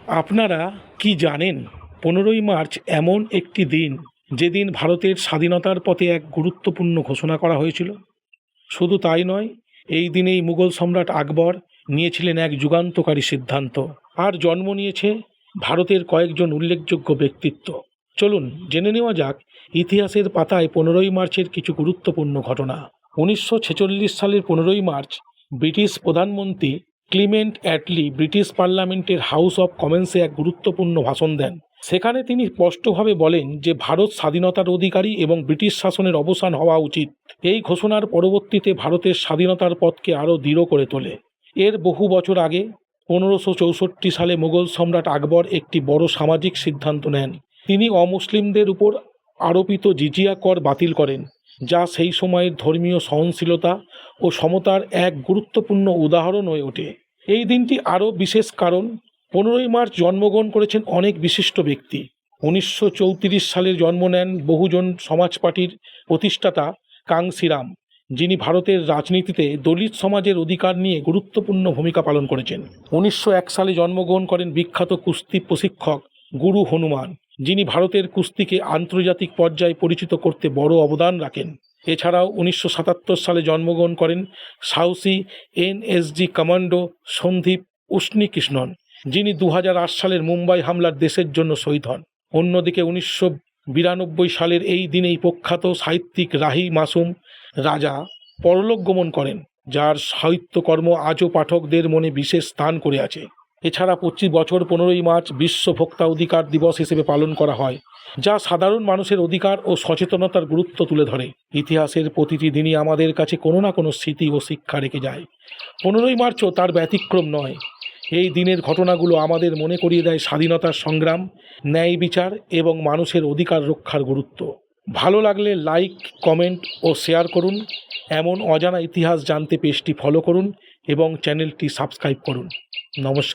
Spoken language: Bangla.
আপনারা কি জানেন 15ই মার্চ এমন একটি দিন যেদিন ভারতের স্বাধীনতার পথে এক গুরুত্বপূর্ণ ঘোষণা করা হয়েছিল? শুধু তাই নয়, এই দিনেই মুঘল সম্রাট আকবর নিয়েছিলেন এক যুগান্তকারী সিদ্ধান্ত, আর জন্ম নিয়েছে ভারতের কয়েকজন উল্লেখযোগ্য ব্যক্তিত্ব। চলুন জেনে নেওয়া যাক ইতিহাসের পাতায় 15ই মার্চের কিছু গুরুত্বপূর্ণ ঘটনা। 1946 সালের 15ই মার্চ ব্রিটিশ প্রধানমন্ত্রী ক্লিমেন্ট অ্যাটলি ব্রিটিশ পার্লামেন্টের হাউস অব কমন্সে এক গুরুত্বপূর্ণ ভাষণ দেন। সেখানে তিনি স্পষ্টভাবে বলেন যে ভারত স্বাধীনতার অধিকারী এবং ব্রিটিশ শাসনের অবসান হওয়া উচিত। এই ঘোষণার পরবর্তীতে ভারতের স্বাধীনতার পথকে আরও দৃঢ় করে তোলে। এর বহু বছর আগে 1564 সালে মুঘল সম্রাট আকবর একটি বড় সামাজিক সিদ্ধান্ত নেন। তিনি অমুসলিমদের উপর আরোপিত জিজিয়া কর বাতিল করেন, যা সেই সময়ের ধর্মীয় সহনশীলতা ও সমতার এক গুরুত্বপূর্ণ উদাহরণ হয়ে ওঠে। এই দিনটি আরও বিশেষ কারণ 15ই মার্চ জন্মগ্রহণ করেছেন অনেক বিশিষ্ট ব্যক্তি। 1934 সালে জন্ম নেন বহুজন সমাজ পার্টির প্রতিষ্ঠাতা কাংসিরাম, যিনি ভারতের রাজনীতিতে দলিত সমাজের অধিকার নিয়ে গুরুত্বপূর্ণ ভূমিকা পালন করেছেন। 1901 সালে জন্মগ্রহণ করেন বিখ্যাত কুস্তি প্রশিক্ষক গুরু হনুমান, যিনি ভারতের কুস্তিকে আন্তর্জাতিক পর্যায়ে পরিচিত করতে বড় অবদান রাখেন। এছাড়াও 1977 সালে জন্মগ্রহণ করেন সাহসী এনএসজি কমান্ডো সন্দীপ উষ্ণীকৃষ্ণন, যিনি 2008 সালের মুম্বাই হামলার দেশের জন্য শহীদ হন। অন্যদিকে 1992 সালের এই দিনেই প্রখ্যাত সাহিত্যিক রাহি মাসুম রাজা পরলোক গমন করেন, যার সাহিত্যকর্ম আজও পাঠকদের মনে বিশেষ স্থান করে আছে। এছাড়া 25 বছর 15ই মার্চ বিশ্ব ভোক্তা অধিকার দিবস হিসেবে পালন করা হয়, যা সাধারণ মানুষের অধিকার ও সচেতনতার গুরুত্ব তুলে ধরে। ইতিহাসের প্রতিটি দিনই আমাদের কাছে কোনো না কোনো স্মৃতি ও শিক্ষা রেখে যায়। 15ই মার্চও তার ব্যতিক্রম নয়। এই দিনের ঘটনাগুলো আমাদের মনে করিয়ে দেয় স্বাধীনতার সংগ্রাম, ন্যায় বিচার এবং মানুষের অধিকার রক্ষার গুরুত্ব। ভালো লাগলে লাইক, কমেন্ট ও শেয়ার করুন। এমন অজানা ইতিহাস জানতে পেজটি ফলো করুন এবং চ্যানেলটি সাবস্ক্রাইব করুন। নমস্কার।